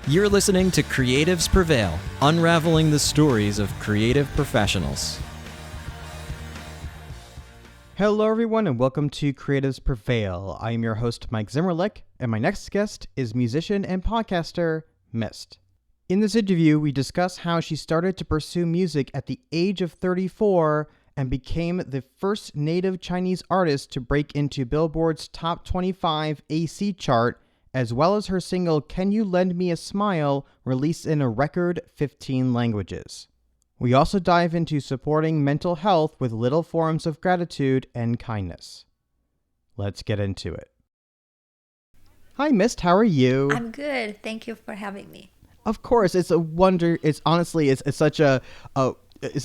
You're listening to Creatives Prevail, unraveling the stories of creative professionals. Hello, everyone, and welcome to Creatives Prevail. I am your host, Mike Zimmerlich, and my next guest is musician and podcaster, Miist. In this interview, we discuss how she started to pursue music at the age of 34 and became the first native Chinese artist to break into Billboard's Top 25 AC chart, as well as her single Can You Lend Me a Smile, released in a record 15 languages. We also dive into supporting mental health with little forms of gratitude and kindness. Let's get into it. Hi, Miist. How are you? I'm good. Thank you for having me. Of course, it's a wonder. It's honestly, it's such a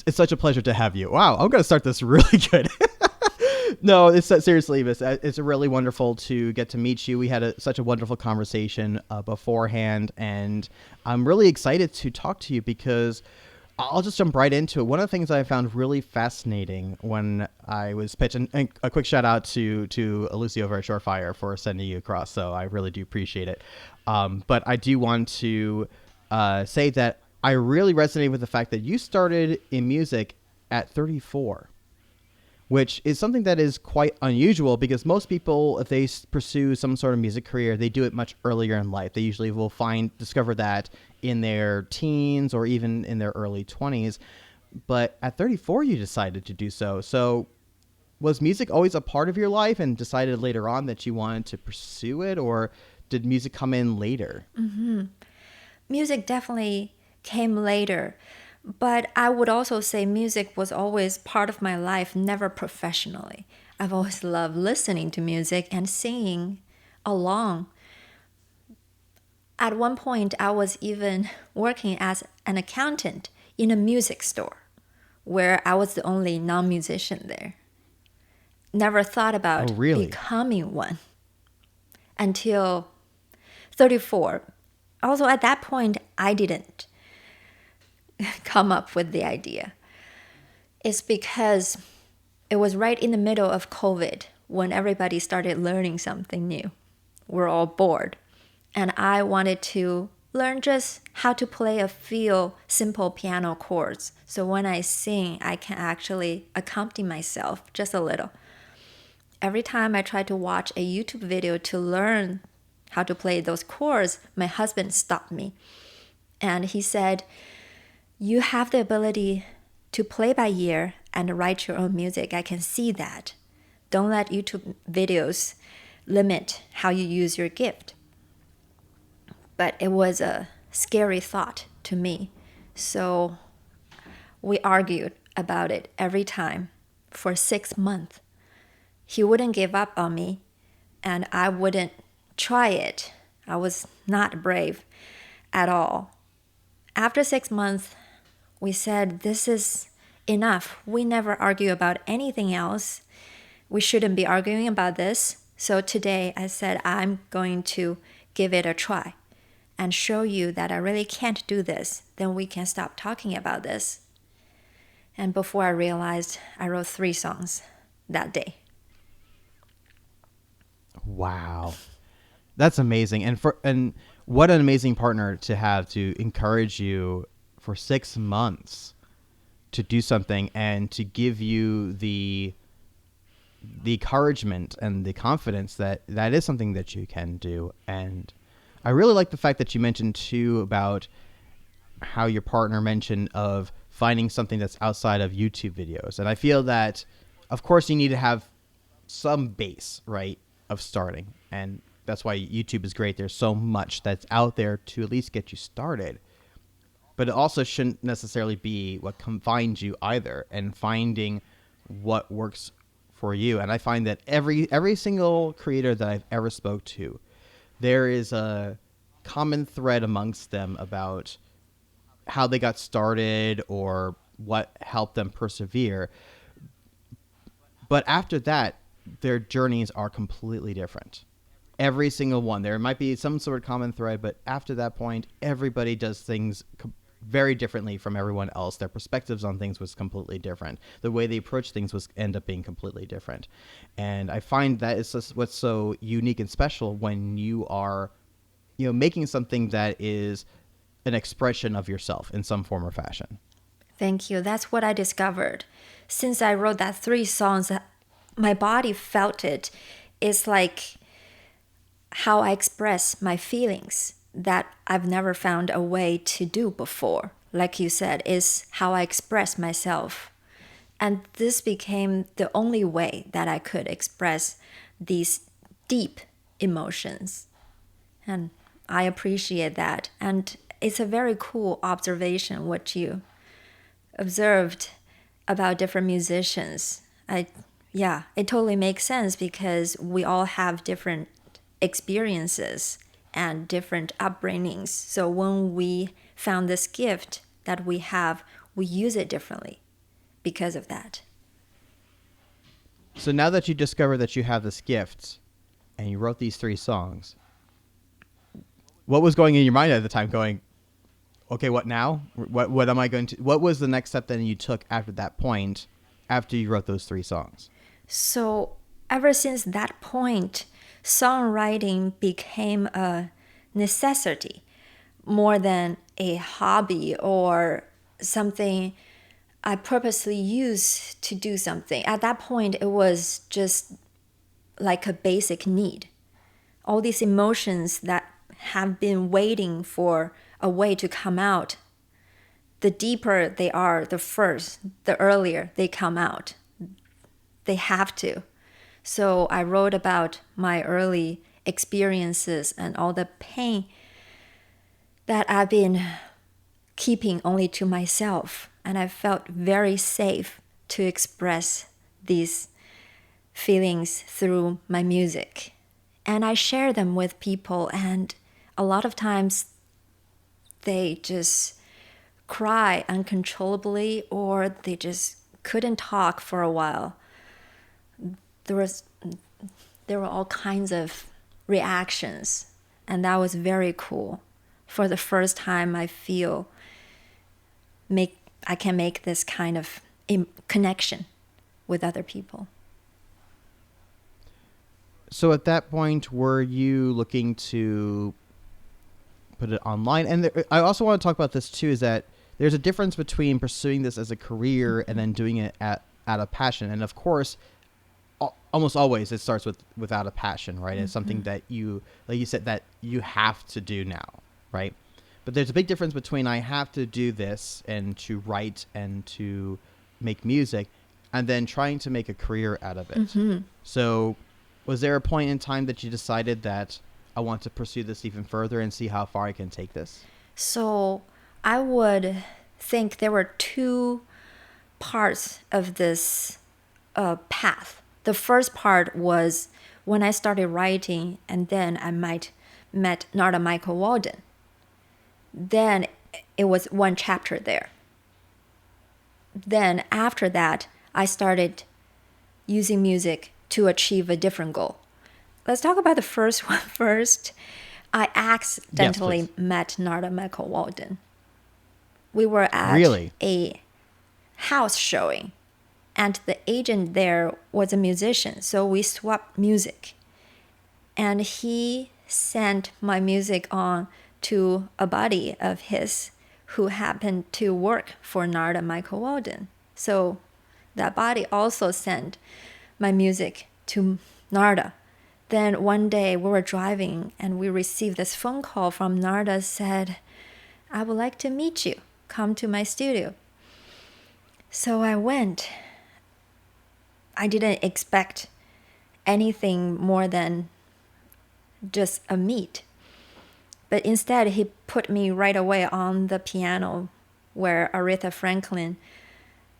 such a pleasure to have you. Wow, I'm gonna start this really good. No, it's seriously, Miist. It's really wonderful to get to meet you. We had such a wonderful conversation beforehand, and I'm really excited to talk to you because I'll just jump right into it. One of the things I found really fascinating when I was pitching, and a quick shout out to Lucy over at Shorefire for sending you across. So I really do appreciate it. But I do want to say that I really resonate with the fact that you started in music at 34. Which is something that is quite unusual because most people, if they pursue some sort of music career, they do it much earlier in life. They usually will discover that in their teens or even in their early 20s. But at 34, you decided to do so. So was music always a part of your life and decided later on that you wanted to pursue it, or did music come in later? Mm-hmm. Music definitely came later. But I would also say music was always part of my life, never professionally. I've always loved listening to music and singing along. At one point, I was even working as an accountant in a music store where I was the only non-musician there. Never thought about becoming one until 34. Also, at that point, I didn't come up with the idea. It's because it was right in the middle of COVID when everybody started learning something new. We're all bored. And I wanted to learn just how to play a few simple piano chords. So when I sing, I can actually accompany myself just a little. Every time I try to watch a YouTube video to learn how to play those chords, my husband stopped me. And he said, "You have the ability to play by ear and write your own music. I can see that. Don't let YouTube videos limit how you use your gift." But it was a scary thought to me. So we argued about it every time for 6 months. He wouldn't give up on me, and I wouldn't try it. I was not brave at all. After 6 months, we said, this is enough. We never argue about anything else. We shouldn't be arguing about this. So today I said, I'm going to give it a try and show you that I really can't do this. Then we can stop talking about this. And before I realized, I wrote 3 songs that day. Wow. That's amazing. And what an amazing partner to have to encourage you for 6 months to do something and to give you the encouragement and the confidence that that is something that you can do. And I really like the fact that you mentioned too about how your partner mentioned of finding something that's outside of YouTube videos. And I feel that, of course, you need to have some base, right, of starting. And that's why YouTube is great. There's so much that's out there to at least get you started. But it also shouldn't necessarily be what confines you either, and finding what works for you. And I find that every single creator that I've ever spoke to, there is a common thread amongst them about how they got started or what helped them persevere. But after that, their journeys are completely different. Every single one. There might be some sort of common thread, but after that point, everybody does things very differently from everyone else. Their perspectives on things was completely different. The way they approach things was end up being completely different. And I find that is just what's so unique and special when you are making something that is an expression of yourself in some form or fashion. Thank you. That's what I discovered. Since I wrote that 3 songs, my body felt it. It's like how I express my feelings that I've never found a way to do before. Like you said, is how I express myself. And this became the only way that I could express these deep emotions. And I appreciate that. And it's a very cool observation what you observed about different musicians. It totally makes sense because we all have different experiences and different upbringings. So when we found this gift that we have, we use it differently because of that. So now that you discovered that you have this gift and you wrote these 3 songs, what was going in your mind at the time going, okay, what now? What am I going to, what was the next step then you took after that point, after you wrote those 3 songs? So ever since that point, songwriting became a necessity more than a hobby or something I purposely used to do something. At that point, it was just like a basic need. All these emotions that have been waiting for a way to come out, the deeper they are, the earlier they come out. They have to. So I wrote about my early experiences and all the pain that I've been keeping only to myself. And I felt very safe to express these feelings through my music. And I share them with people, and a lot of times they just cry uncontrollably or they just couldn't talk for a while. There were all kinds of reactions, and that was very cool. For the first time, I feel I can make this kind of connection with other people. So at that point, were you looking to put it online? And I also want to talk about this too, is that there's a difference between pursuing this as a career and then doing it out of passion. And of course, almost always it starts without a passion, right? It's something that you, like you said, that you have to do now, right? But there's a big difference between I have to do this and to write and to make music and then trying to make a career out of it. So was there a point in time that you decided that I want to pursue this even further and see how far I can take this? So I would think there were 2 parts of this path. The first part was when I started writing, and then I met Narda Michael Walden. Then it was 1 chapter there. Then after that, I started using music to achieve a different goal. Let's talk about the first one first. I accidentally met Narda Michael Walden. We were at a house showing, and the agent there was a musician, so we swapped music. And he sent my music on to a buddy of his who happened to work for Narda Michael Walden. So that buddy also sent my music to Narda. Then one day we were driving and we received this phone call from Narda, said, "I would like to meet you. Come to my studio." So I went. I didn't expect anything more than just a meet. But instead, he put me right away on the piano where Aretha Franklin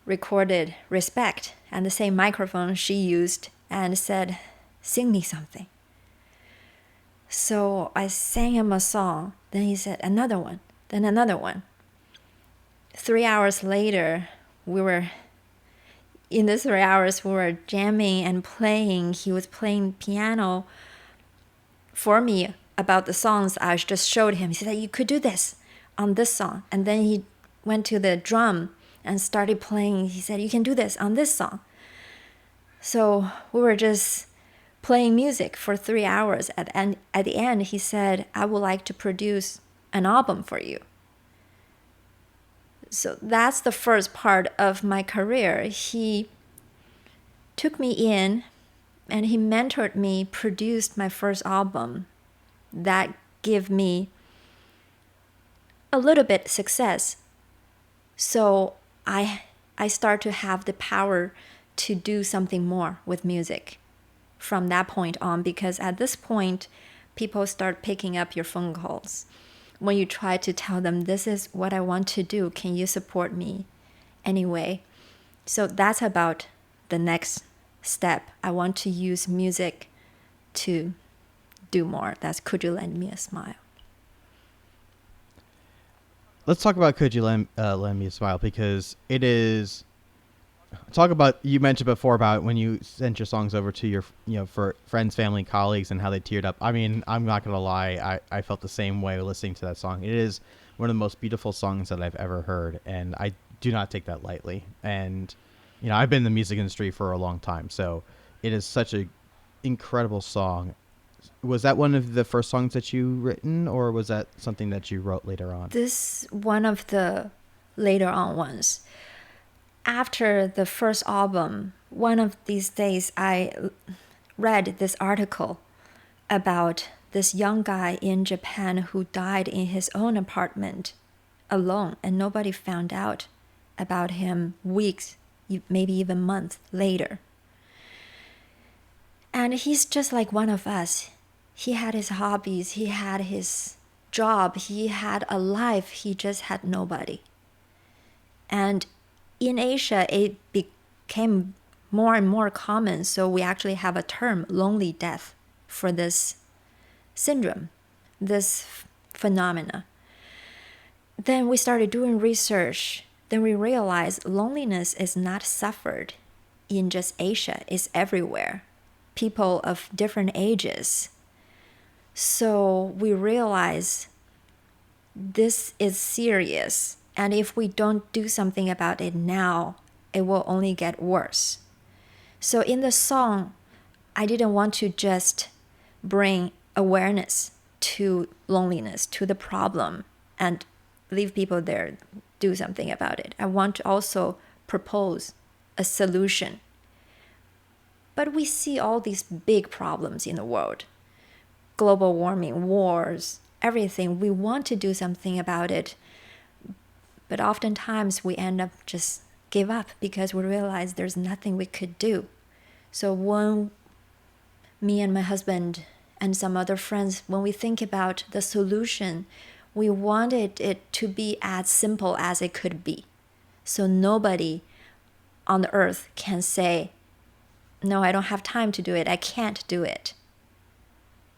recorded Respect, and the same microphone she used, and said, "Sing me something." So I sang him a song. Then he said, "Another one," then another one. 3 hours later, we were jamming and playing. He was playing piano for me about the songs I just showed him. He said, "You could do this on this song." And then he went to the drum and started playing. He said, "You can do this on this song." So we were just playing music for 3 hours. At the end, he said, I would like to produce an album for you. So that's the first part of my career. He took me in and he mentored me, produced my first album. That gave me a little bit success. So I start to have the power to do something more with music from that point on, because at this point, people start picking up your phone calls. When you try to tell them, this is what I want to do, can you support me anyway? So that's about the next step. I want to use music to do more. That's Could You Lend Me a Smile? Let's talk about Could You Lend Me a Smile, because it is... Talk about, you mentioned before about when you sent your songs over to your, for friends, family, colleagues, and how they teared up. I mean, I'm not going to lie. I felt the same way listening to that song. It is one of the most beautiful songs that I've ever heard, and I do not take that lightly. And, I've been in the music industry for a long time, so it is such an incredible song. Was that one of the first songs that you written, or was that something that you wrote later on? This one of the later on ones. After the first album, one of these days I read this article about this young guy in Japan who died in his own apartment alone, and nobody found out about him weeks, maybe even months later. And he's just like one of us. He had his hobbies, he had his job, he had a life, he just had nobody. And in Asia, it became more and more common, so we actually have a term, lonely death, for this syndrome, this phenomena. Then we started doing research. Then we realized loneliness is not suffered in just Asia, it's everywhere. People of different ages. So we realized this is serious. And if we don't do something about it now, it will only get worse. So in the song, I didn't want to just bring awareness to loneliness, to the problem, and leave people there, do something about it. I want to also propose a solution. But we see all these big problems in the world. Global warming, wars, everything. We want to do something about it. But oftentimes we end up just give up because we realize there's nothing we could do. So when me and my husband and some other friends, when we think about the solution, we wanted it to be as simple as it could be. So nobody on the earth can say, no, I don't have time to do it. I can't do it.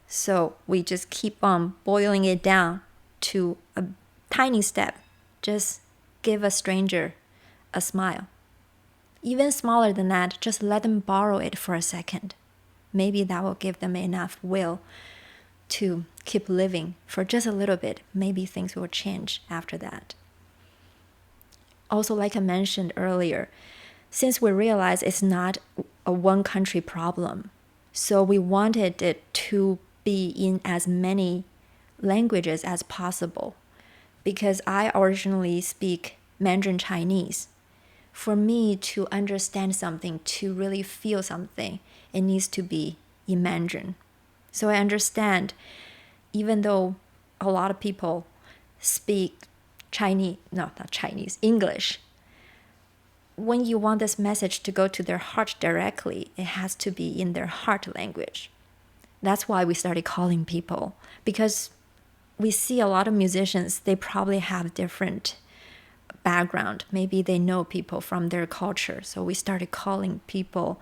So we just keep on boiling it down to a tiny step. Just give a stranger a smile. Even smaller than that, just let them borrow it for a second. Maybe that will give them enough will to keep living for just a little bit. Maybe things will change after that. Also, like I mentioned earlier, since we realize it's not a one country problem, so we wanted it to be in as many languages as possible. Because I originally speak Mandarin Chinese. For me to understand something, to really feel something, it needs to be in Mandarin. So I understand, even though a lot of people speak English, when you want this message to go to their heart directly, it has to be in their heart language. That's why we started calling people, because we see a lot of musicians, they probably have different background. Maybe they know people from their culture. So we started calling people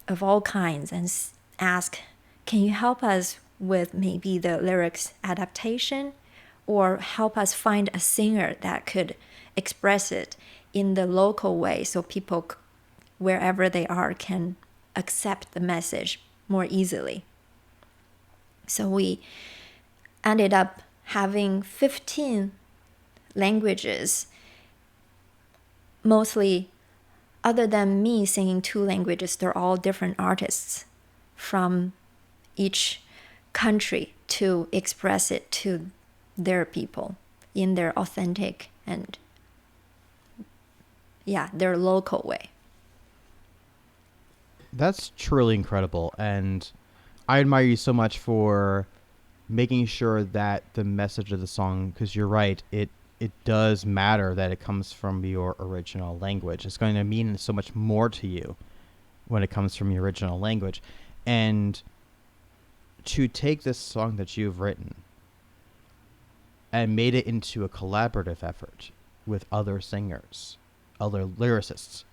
of all kinds and ask, can you help us with maybe the lyrics adaptation, or help us find a singer that could express it in the local way so people, wherever they are, can accept the message more easily. So we ended up having 15 languages, mostly, other than me singing 2 languages, they're all different artists. from each country to express it to their people in their authentic and their local way. That's truly incredible, and I admire you so much for making sure that the message of the song, because you're right, it does matter that it comes from your original language. It's going to mean so much more to you when it comes from your original language. And to take this song that you've written and made it into a collaborative effort with other singers, other lyricists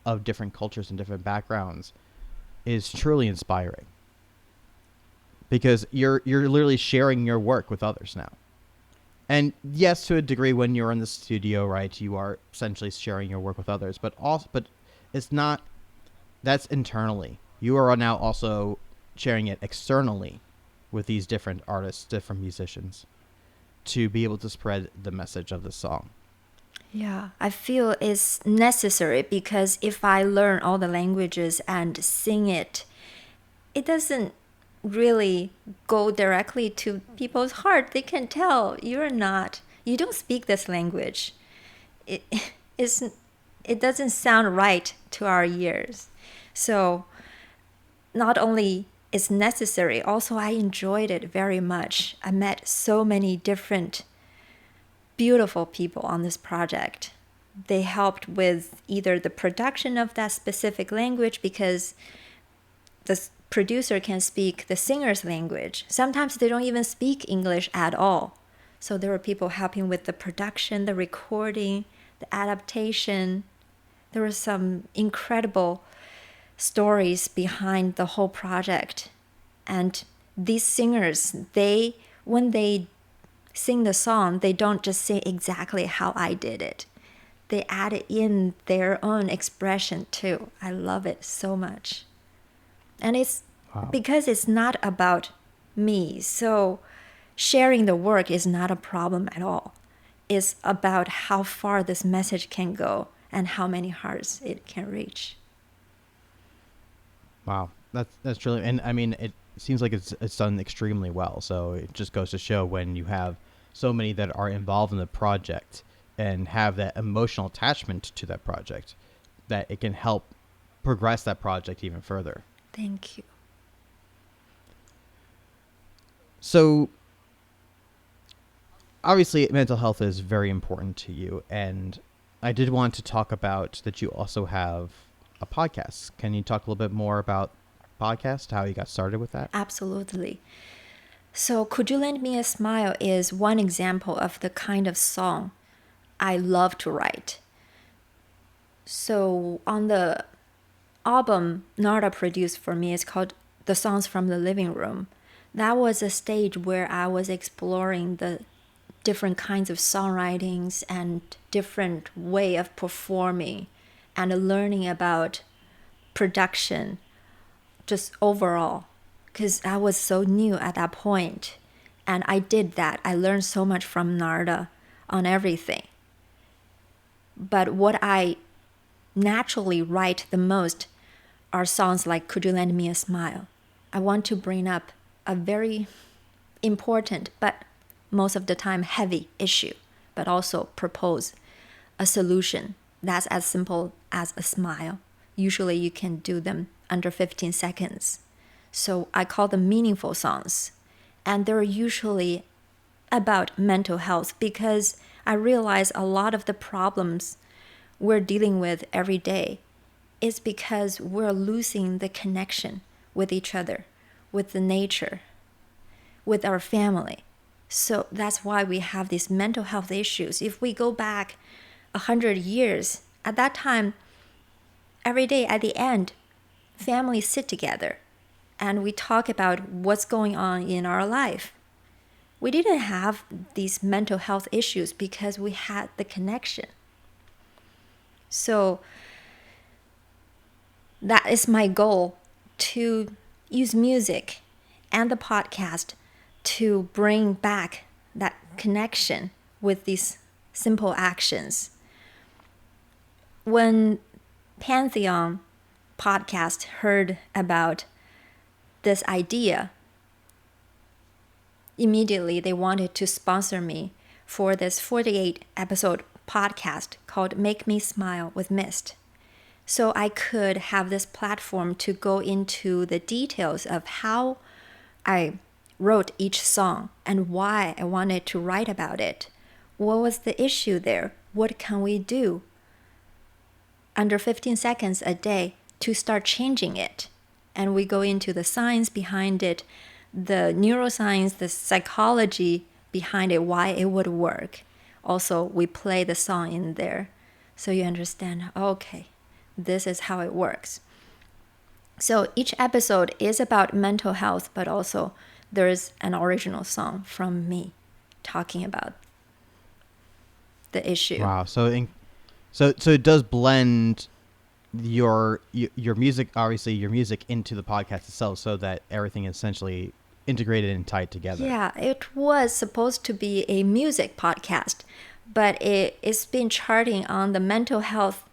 of different cultures and different backgrounds is truly inspiring. Because you're literally sharing your work with others now. And yes, to a degree, when you're in the studio, right, you are essentially sharing your work with others. But it's not. That's internally. You are now also sharing it externally with these different artists, different musicians, to be able to spread the message of the song. Yeah, I feel it's necessary because if I learn all the languages and sing it, it doesn't really go directly to people's heart. They can tell you don't speak this language. It doesn't sound right to our ears. So not only is necessary, also I enjoyed it very much. I met so many different beautiful people on this project. They helped with either the production of that specific language because the producer can speak the singer's language. Sometimes they don't even speak English at all. So there were people helping with the production, the recording, the adaptation. There were some incredible stories behind the whole project. And these singers, when they sing the song, they don't just say exactly how I did it. They add in their own expression too. I love it so much. And it's because it's not about me. So sharing the work is not a problem at all. It's about how far this message can go and how many hearts it can reach. Wow, that's really, and I mean, it seems like it's done extremely well. So it just goes to show when you have so many that are involved in the project and have that emotional attachment to that project, that it can help progress that project even further. Thank you. So obviously mental health is very important to you, and I did want to talk about that you also have a podcast. Can you talk a little bit more about podcast, how you got started with that? Absolutely. So Could You Lend Me a Smile is one example of the kind of song I love to write. So on the album Narda produced for me, it's called The Songs from the Living Room. That was a stage where I was exploring the different kinds of songwritings and different way of performing and learning about production just overall, because I was so new at that point. And I did that. I learned so much from Narda on everything. But what I naturally write the most are songs like Could You Lend Me a Smile? I want to bring up a very important, but most of the time heavy issue, but also propose a solution that's as simple as a smile. Usually you can do them under 15 seconds. So I call them meaningful songs. And they're usually about mental health because I realize a lot of the problems we're dealing with every day is because we're losing the connection with each other, with the nature, with our family. So that's why we have these mental health issues. If we go back 100 years, at that time, every day at the end, families sit together and we talk about what's going on in our life. We didn't have these mental health issues because we had the connection. So that is my goal, to use music and the podcast to bring back that connection with these simple actions. When Pantheon podcast heard about this idea, immediately they wanted to sponsor me for this 48 episode podcast called Make Me Smile with Miist. So I could have this platform to go into the details of how I wrote each song and why I wanted to write about it. What was the issue there? What can we do under 15 seconds a day to start changing it? And we go into the science behind it, the neuroscience, the psychology behind it, why it would work. Also, we play the song in there so you understand, okay, this is how it works. So each episode is about mental health, but also there's an original song from me talking about the issue. Wow. So it does blend your music, obviously your music, into the podcast itself, so that everything is essentially integrated and tied together. Yeah, it was supposed to be a music podcast, but it's been charting on the mental health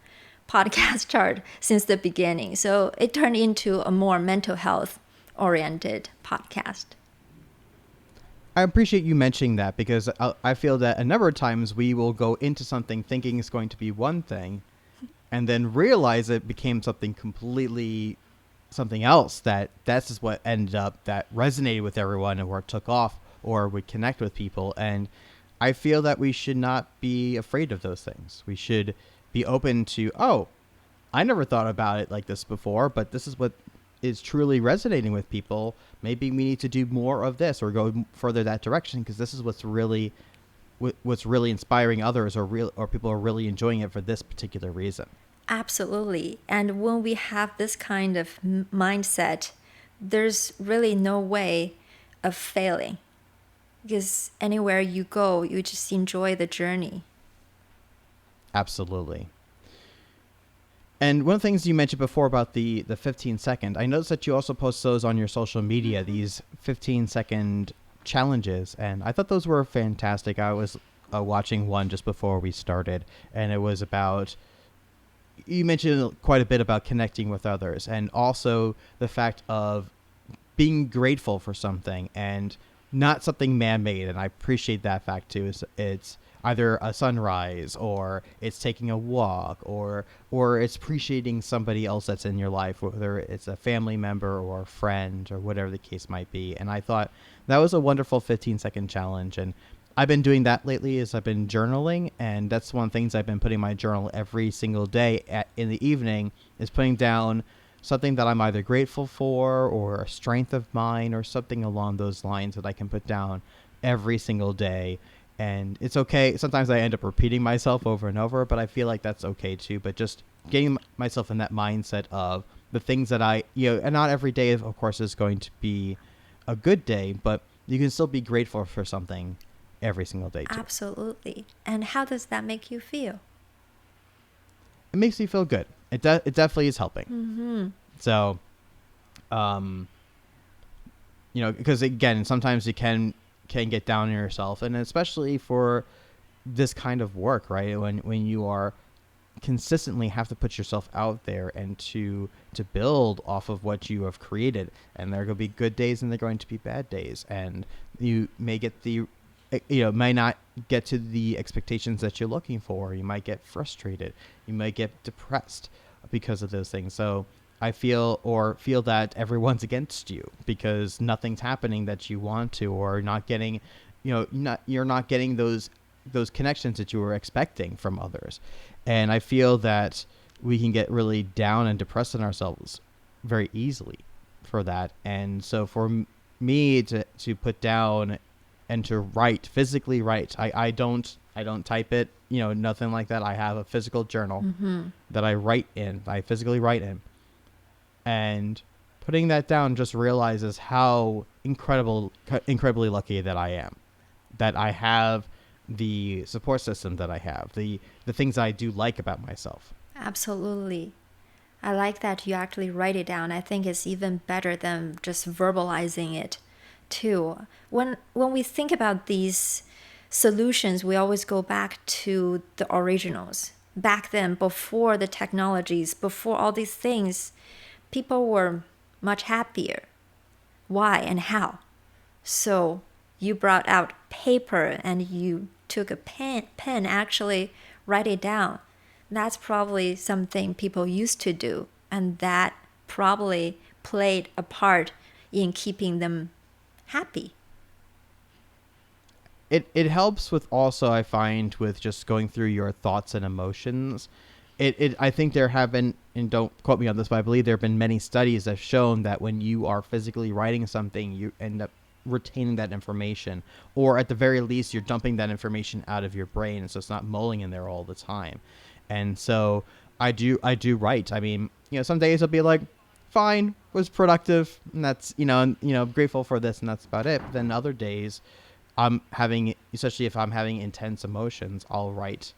podcast chart since the beginning. So it turned into a more mental health oriented podcast. I appreciate you mentioning that, because I feel that a number of times we will go into something thinking it's going to be one thing and then realize it became something completely something else, that's just what ended up that resonated with everyone and where it took off or would connect with people. And I feel that we should not be afraid of those things. We should be open to, oh, I never thought about it like this before, but this is what is truly resonating with people. Maybe we need to do more of this or go further that direction, because this is what's really inspiring others, or people are really enjoying it for this particular reason. Absolutely. And when we have this kind of mindset, there's really no way of failing, because anywhere you go, you just enjoy the journey. Absolutely. And one of the things you mentioned before about the 15-second, I noticed that you also post those on your social media, these 15-second challenges, and I thought those were fantastic. I was watching one just before we started, and it was about, you mentioned quite a bit about connecting with others, and also the fact of being grateful for something and not something man-made. And I appreciate that fact too. It's either a sunrise, or it's taking a walk, or it's appreciating somebody else that's in your life, whether it's a family member or a friend or whatever the case might be. And I thought that was a wonderful 15-second challenge. And I've been doing that lately as I've been journaling. And that's one of the things I've been putting in my journal every single day in the evening, is putting down something that I'm either grateful for, or a strength of mine, or something along those lines that I can put down every single day. And it's okay. Sometimes I end up repeating myself over and over, but I feel like that's okay too. But just getting myself in that mindset of the things that and not every day, of course, is going to be a good day, but you can still be grateful for something every single day too. Absolutely. And how does that make you feel? It makes me feel good. It definitely is helping. Mm-hmm. So, because again, sometimes you can get down on yourself, and especially for this kind of work, right? When you are consistently have to put yourself out there and to build off of what you have created, and there are going to be good days and there are going to be bad days, and you may get may not get to the expectations that you're looking for. You might get frustrated. You might get depressed because of those things. So I feel that everyone's against you because nothing's happening that you want to, or not getting, you're not getting those connections that you were expecting from others. And I feel that we can get really down and depressed on ourselves very easily for that. And so for me to put down and to write, physically write, I don't type it, nothing like that. I have a physical journal that I write in, I physically write in. And putting that down just realizes how incredibly lucky that I am, that I have the support system that I have, the things I do like about myself. Absolutely. I like that you actually write it down. I think it's even better than just verbalizing it too. When we think about these solutions, we always go back to the originals. Back then, before the technologies, before all these things, people were much happier. why and how. So you brought out paper and you took a pen actually write it down. That's probably something people used to do, and that probably played a part in keeping them happy. It helps with also, I find, with just going through your thoughts and emotions. I think there have been, and don't quote me on this, but I believe there have been many studies that have shown that when you are physically writing something, you end up retaining that information, or at the very least, you're dumping that information out of your brain, so it's not mulling in there all the time. And so I do write. I mean, some days I'll be like, fine, was productive, and that's, grateful for this, and that's about it. But then other days, especially if I'm having intense emotions, I'll write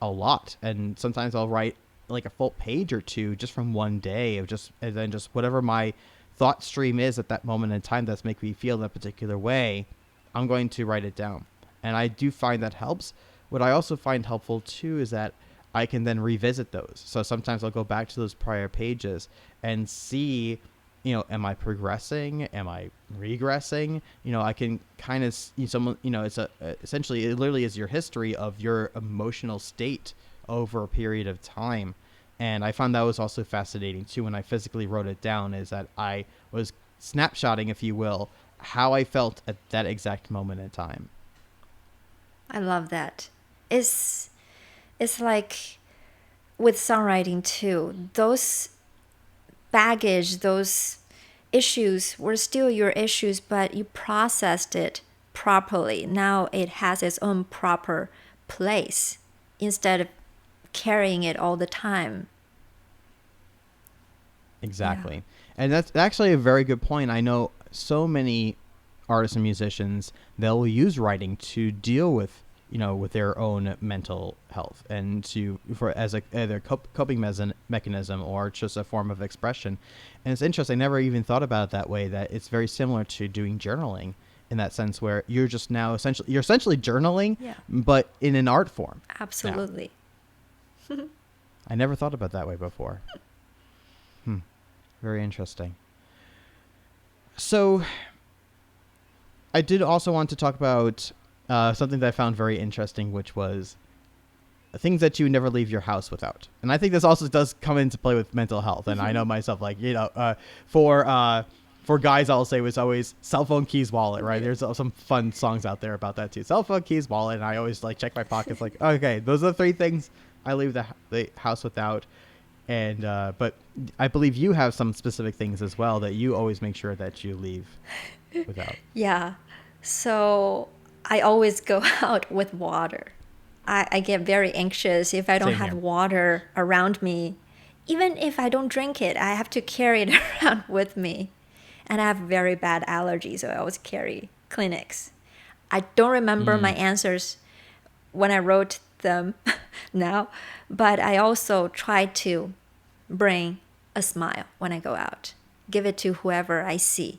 a lot. And sometimes I'll write like a full page or two just from one day and then just whatever my thought stream is at that moment in time that's making me feel that particular way, I'm going to write it down. And I do find that helps. What I also find helpful too is that I can then revisit those. So sometimes I'll go back to those prior pages and see, am I progressing? Am I regressing? I can kind of, it's essentially, it literally is your history of your emotional state over a period of time. And I found that was also fascinating too when I physically wrote it down, is that I was snapshotting, if you will, how I felt at that exact moment in time. I love that. It's like with songwriting too, those baggage, those issues were still your issues, but you processed it properly. Now it has its own proper place instead of carrying it all the time. Exactly. Yeah. And that's actually a very good point. I know so many artists and musicians, they'll use writing to deal with, with their own mental health and as either coping mechanism or just a form of expression. And it's interesting. I never even thought about it that way, that it's very similar to doing journaling in that sense, where you're just now essentially journaling, but in an art form. Absolutely. I never thought about it that way before. Very interesting. So I did also want to talk about something that I found very interesting, which was things that you never leave your house without. And I think this also does come into play with mental health. And I know myself, like, for guys, I'll say was always cell phone, keys, wallet, right? There's some fun songs out there about that too. Cell phone, keys, wallet. And I always check my pockets like, okay, those are the three things I leave the house without. And but I believe you have some specific things as well that you always make sure that you leave without. Yeah. So I always go out with water. I get very anxious if I don't have water around me. Even if I don't drink it, I have to carry it around with me. And I have very bad allergies, so I always carry Kleenex. I don't remember my answers when I wrote them now, but I also try to bring a smile when I go out. Give it to whoever I see.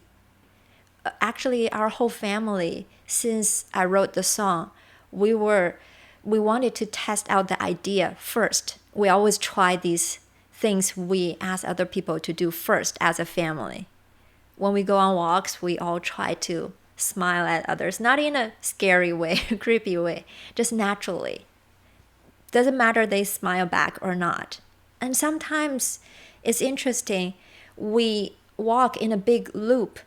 Actually, our whole family, since I wrote the song, we wanted to test out the idea first. We always try these things we ask other people to do first as a family. When we go on walks, we all try to smile at others, not in a scary way, creepy way, just naturally. Doesn't matter they smile back or not. And sometimes it's interesting, we walk in a big loop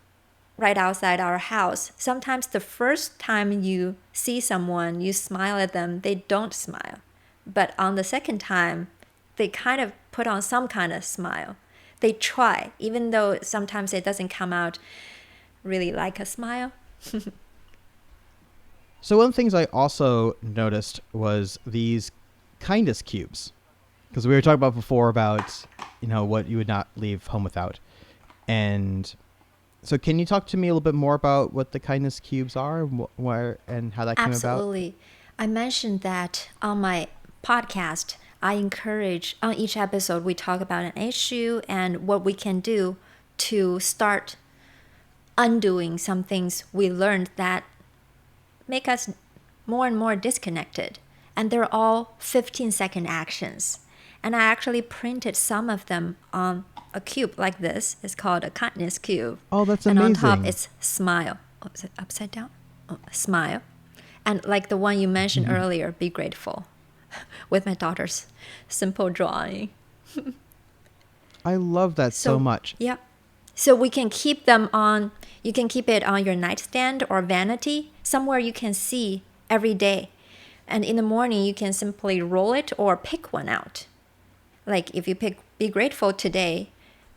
right outside our house. Sometimes the first time you see someone, you smile at them, they don't smile. But on the second time, they kind of put on some kind of smile. They try, even though sometimes it doesn't come out really like a smile. So one of the things I also noticed was these kindness cubes. Because we were talking about before about, what you would not leave home without. And so can you talk to me a little bit more about what the kindness cubes are and how that came about? Absolutely. I mentioned that on my podcast, I encourage, on each episode, we talk about an issue and what we can do to start undoing some things we learned that make us more and more disconnected. And they're all 15-second actions. And I actually printed some of them on a cube like this. It's called a kindness cube. Oh, that's amazing. And on top, amazing. it's smile. Oh, is it upside down? Oh, smile. And like the one you mentioned earlier, be grateful, with my daughter's simple drawing. I love that so much. Yeah. So we can keep them on, you can keep it on your nightstand or vanity, somewhere you can see every day. And in the morning, you can simply roll it or pick one out. Like if you pick be grateful today,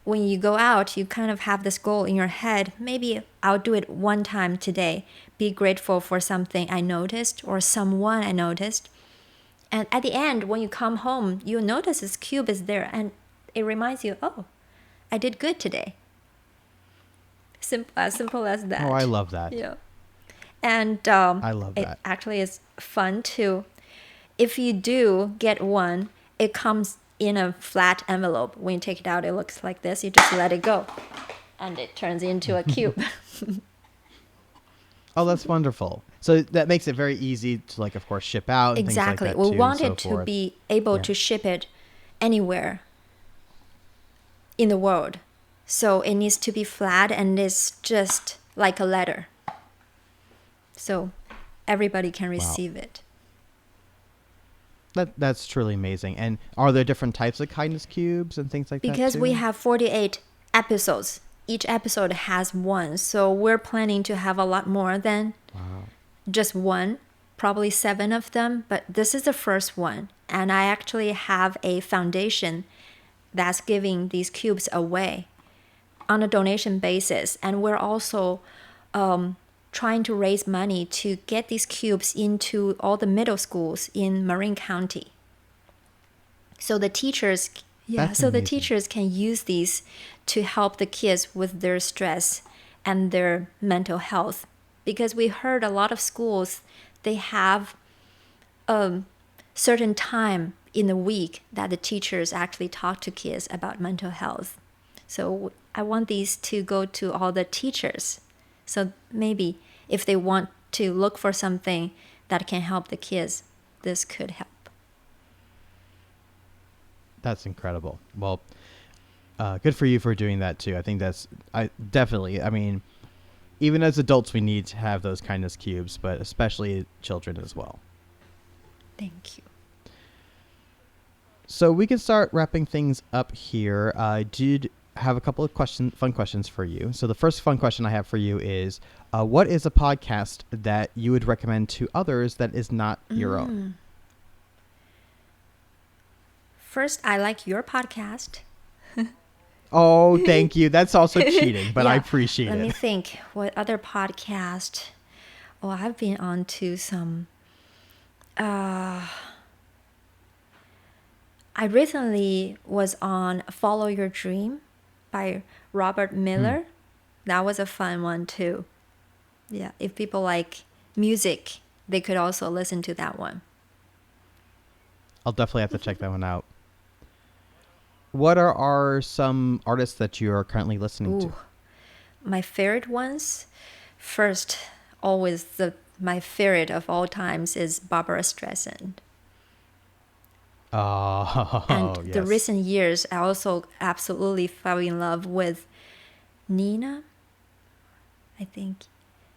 when you go out, you kind of have this goal in your head. Maybe I'll do it one time today. Be grateful for something I noticed or someone I noticed. And at the end, when you come home, you'll notice this cube is there and it reminds you, oh, I did good today. As simple as that. Oh, I love that. Yeah. And I love that. It actually is fun too. If you do get one, it comes in a flat envelope. When you take it out, it looks like this. You just let it go and it turns into a cube. Oh, that's wonderful. So that makes it very easy to, like, of course, ship out and exactly. things like that. We wanted to be able to ship it anywhere in the world. So it needs to be flat and it's just like a letter. So everybody can receive it. That's truly amazing. And are there different types of kindness cubes and things like that Because too? we have 48 episodes. Each episode has one. So we're planning to have a lot more than just one. Probably 7 of them. But this is the first one. And I actually have a foundation that's giving these cubes away on a donation basis. And we're also trying to raise money to get these cubes into all the middle schools in Marin County. So the teachers, the teachers can use these to help the kids with their stress and their mental health. Because we heard a lot of schools, they have a certain time in the week that the teachers actually talk to kids about mental health. So I want these to go to all the teachers. So maybe if they want to look for something that can help the kids, this could help. That's incredible. Well, good for you for doing that too. I think definitely, I mean, even as adults, we need to have those kindness cubes, but especially children as well. Thank you. So we can start wrapping things up here. I did have a couple of fun questions for you. So the first fun question I have for you is, what is a podcast that you would recommend to others that is not your own? First, I like your podcast. Oh, thank you. That's also cheating, but I appreciate it. Let me think. What other podcast? Oh, I've been on to some... I recently was on Follow Your Dream by Robert Miller. That was a fun one too. Yeah, if people like music, they could also listen to that one. I'll definitely have to check that one out. What are some artists that you are currently listening to? My favorite ones? First, always my favorite of all times is Barbara Streisand. And the recent years, I also absolutely fell in love with Nina. I think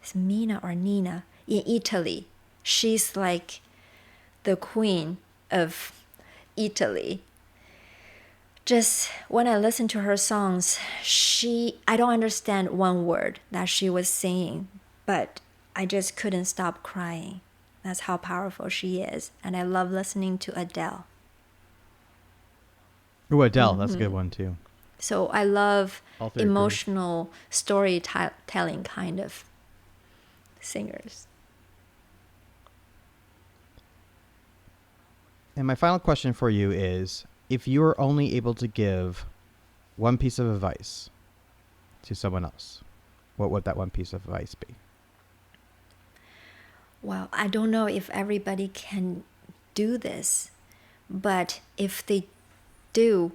it's Mina or Nina in Italy. She's like the queen of Italy. Just when I listen to her songs, I don't understand one word that she was singing, but I just couldn't stop crying. That's how powerful she is. And I love listening to Adele. Oh, Adele, that's a good one too. So I love emotional storytelling kind of singers. And my final question for you is, if you were only able to give one piece of advice to someone else, what would that one piece of advice be? Well, I don't know if everybody can do this, but if they do,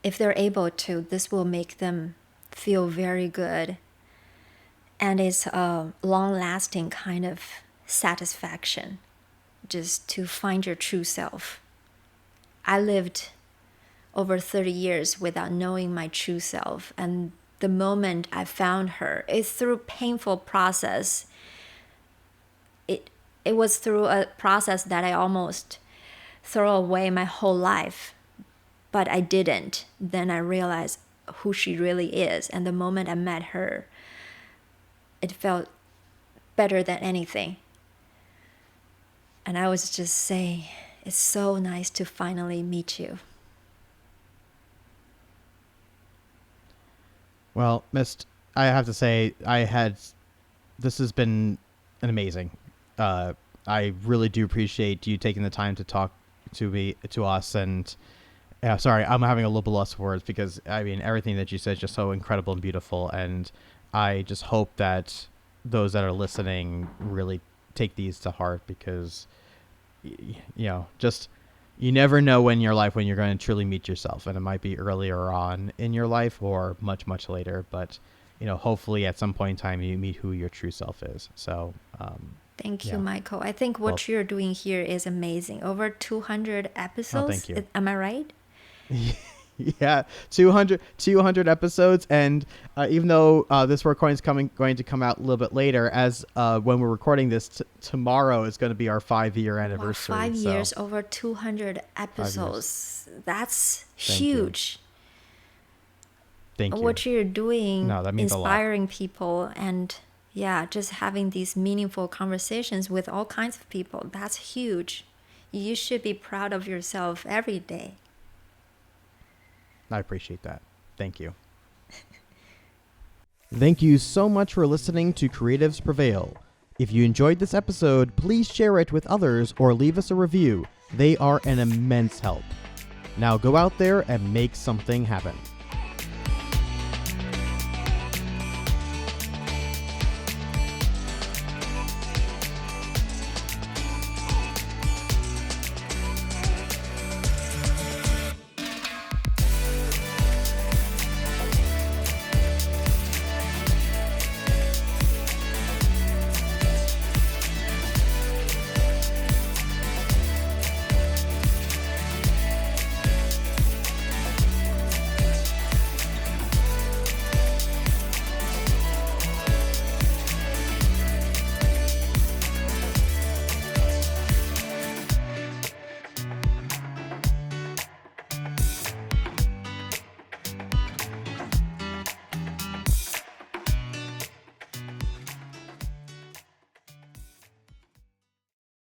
if they're able to, this will make them feel very good. And it's a long-lasting kind of satisfaction just to find your true self. I lived over 30 years without knowing my true self. And the moment I found her, it's through painful process. It was through a process that I almost threw away my whole life, but I didn't. Then I realized who she really is. And the moment I met her, it felt better than anything. And I was just saying, it's so nice to finally meet you. Well, Miist, I have to say, this has been an amazing. I really do appreciate you taking the time to talk to us. And sorry, I'm having a little bit lost of words because I mean, everything that you said is just so incredible and beautiful. And I just hope that those that are listening really take these to heart, because, just, you never know in your life when you're going to truly meet yourself, and it might be earlier on in your life or much, much later, but, hopefully at some point in time you meet who your true self is. So, thank you, Michael. I think what you're doing here is amazing. Over 200 episodes. Oh, thank you. Am I right? Yeah, 200 episodes, and even though this recording is going to come out a little bit later, as when we're recording this, tomorrow is going to be our 5-year anniversary. Wow, 5 years, over 200 episodes. That's huge. Thank you. What you're doing, that means inspiring people, and just having these meaningful conversations with all kinds of people. That's huge. You should be proud of yourself every day. I appreciate that. Thank you. Thank you so much for listening to Creatives Prevail. If you enjoyed this episode, please share it with others or leave us a review. They are an immense help. Now go out there and make something happen.